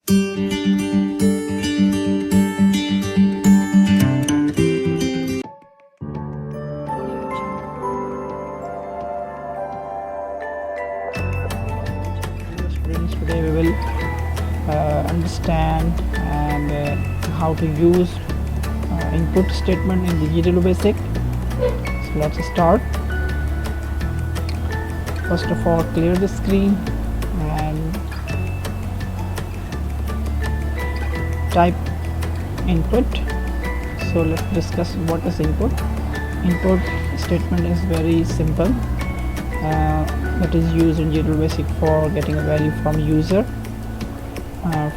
Students, today we will understand and how to use input statement in Digital Basic. So let's start. First of all, clear the screen and type input. So let's discuss what is input. Input statement is very simple. That is used in Digital Basic for getting a value from user.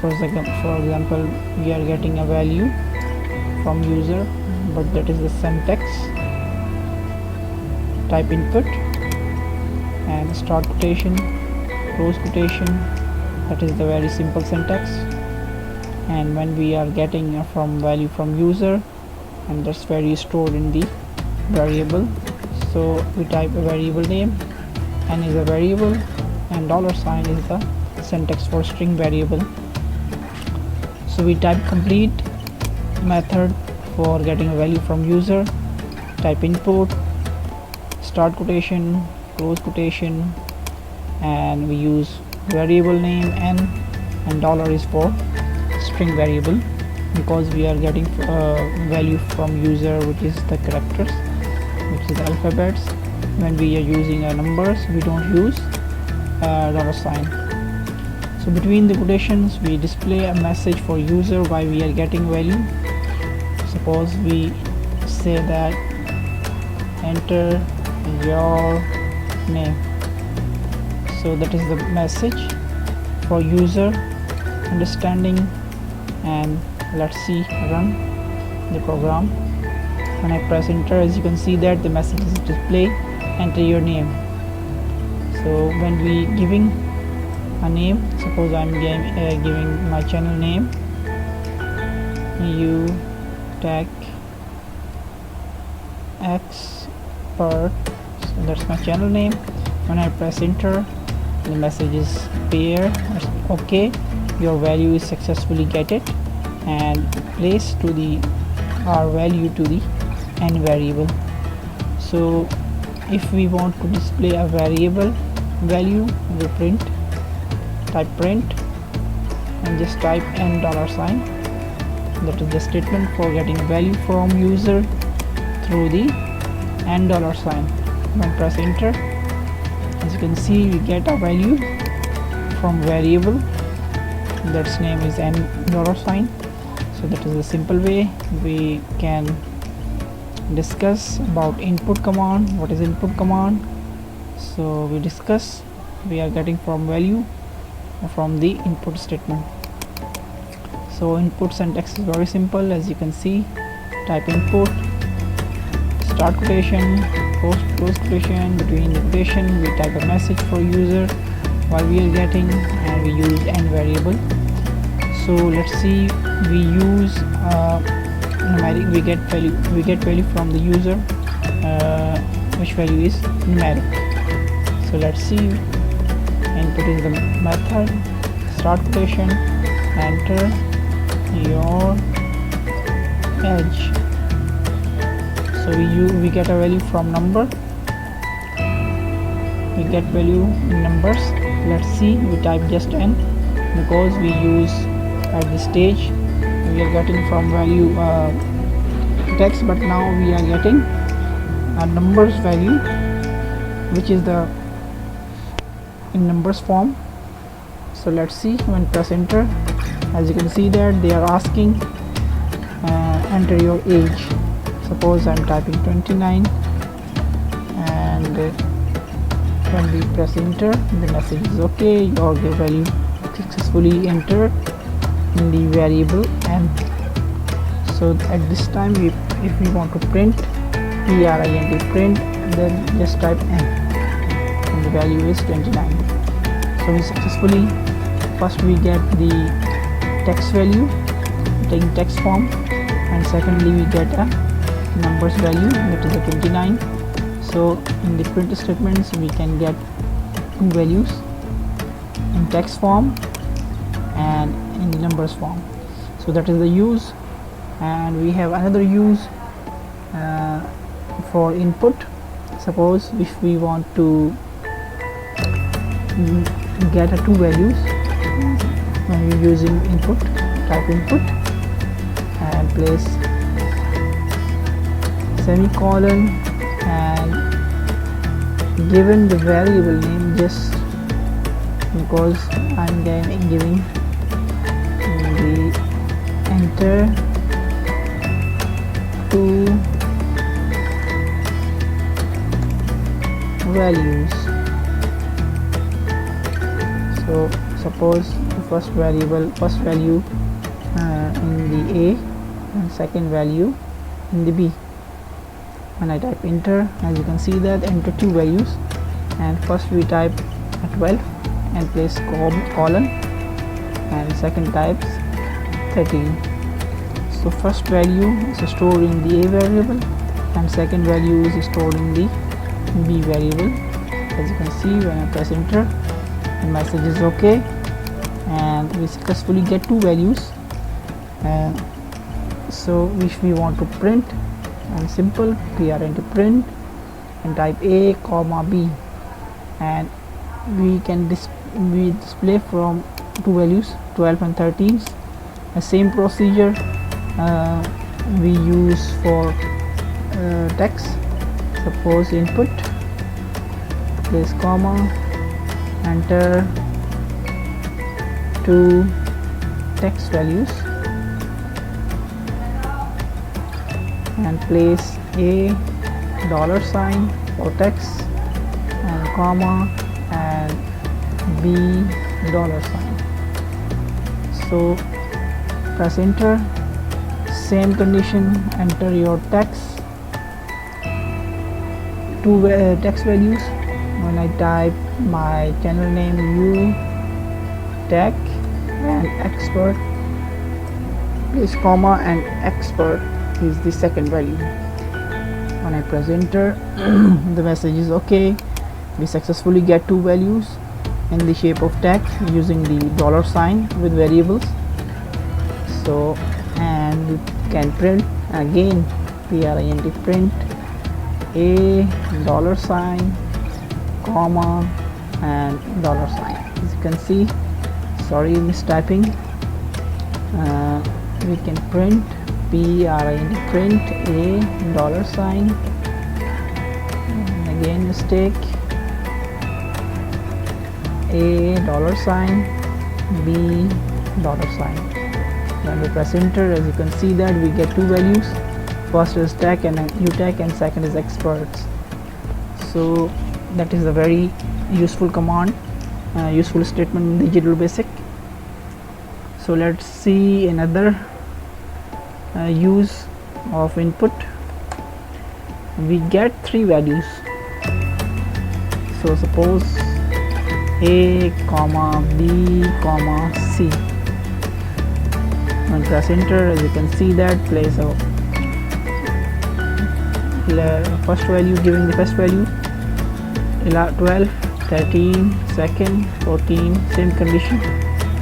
For example, we are getting a value from user, but that is the syntax. Type input and start quotation, close quotation. That is the very simple syntax. And when we are getting from value from user, and that's value stored in the variable. So we type a variable name, n is a variable, and $sign is the syntax for string variable. So we type complete method for getting a value from user. Type input, start quotation, close quotation, and we use variable name n, and $ is for string variable, because we are getting value from user, which is the characters, which is the alphabets. When we are using numbers, we don't use $sign. So between the quotations, we display a message for user why we are getting value. Suppose we say that enter your name. So that is the message for user understanding. And let's see, run the program. When I press enter, as you can see that the message is display, enter your name. So when we giving a name, suppose I'm giving my channel name, you tech expert. So that's my channel name. When I press enter, the message is pair, okay, your value is successfully get it and placed to the our value to the n variable. So if we want to display a variable value, we print, type print, and just type n $sign. That is the statement for getting value from user through the n $sign. When press enter, as you can see, we get a value from variable, that's name is n $sign. So that is a simple way we can discuss about input command. What is input command? So we discuss, we are getting from value from the input statement. So input syntax is very simple, as you can see. Type input, start quotation, close quotation. Between the quotation, we type a message for user while we are getting, and we use n variable. So let's see, we use numeric. We get value from the user, which value is numeric. So let's see, input is the method, start quotation, enter your age. So we get a value from number, we get value in numbers. Let's see, we type just n, because we use at this stage we are getting from value text, but now we are getting a numbers value, which is the in numbers form. So let's see, when press enter, as you can see that they are asking enter your age. Suppose I'm typing 29, and when we press enter, the message is okay, your value successfully entered in the variable n. So at this time, if we want to print, print, then just type n, and the value is 29. So we successfully, first we get the text value taking text form, and secondly we get a numbers value, that is the 29. So in the print statements, we can get two values in text form and in the numbers form. So that is the use. And we have another use for input. Suppose if we want to get two values when you're using input, type input and place semicolon and given the variable name, just because I'm giving the enter two values. So suppose the first value in the A and second value in the B. When I type enter, as you can see that enter two values, and first we type 12 and place colon, and second types 13. So first value is stored in the A variable and second value is stored in the B variable. As you can see, when I press enter, the message is OK and we successfully get two values. So if we want to print, and simple print and type A comma B, and we can display from two values 12 and 13. The same procedure we use for text. Suppose input, place comma, enter two text values and place A $sign for text and comma and B $sign. So press enter, same condition, enter your text, two text values. When I type my channel name U Tech and expert, place comma and expert is the second value. When I press enter, the message is OK. We successfully get two values in the shape of text using the $sign with variables. So, and we can print again, print A $sign comma and $sign. As you can see, sorry mistyping, we can print print A $sign, and again mistake, A $sign B $sign. When we press enter, as you can see that we get two values. First is tech and UTech and second is experts. So that is a very useful command, useful statement in Digital Basic. So let's see another use of input. We get three values. So suppose A comma B comma C. When press enter, as you can see that place a first value giving the first value 12, 13, second 14, same condition.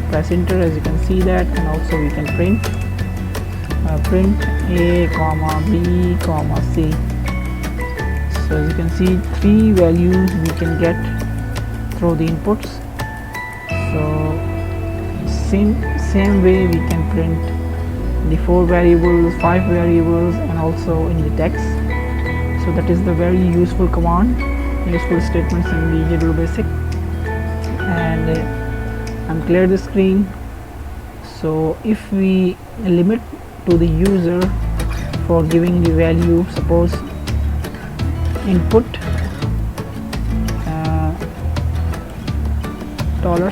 Press enter, as you can see that, and also we can print A comma B comma C. So as you can see, three values we can get through the inputs. So same way we can print the 4 variables, 5 variables, and also in the text. So that is the very useful command, useful statements in the Digital Basic. And I'm clear the screen. So if we limit to the user for giving the value, suppose input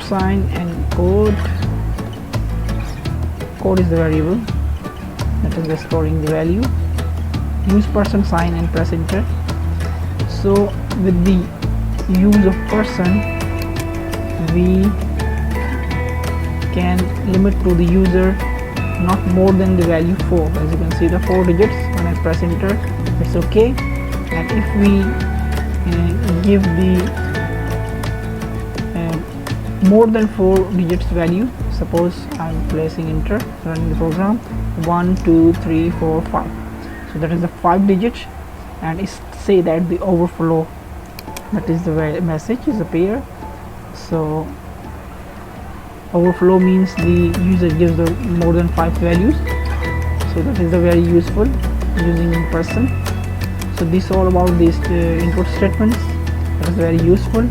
$sign and code is the variable that is storing the value. Use $sign and press enter. So with the use of person, we can limit to the user not more than the value 4. As you can see, the 4 digits. When I press enter, it's okay. And if we give the more than 4 digits value, suppose I'm placing enter, running the program, 1 2 3 4 5. So that is the 5 digits, and it's say that the overflow, that is the message is appear. So overflow means the user gives the more than 5 values, so that is the very useful using in person. So this all about these input statements, that is very useful.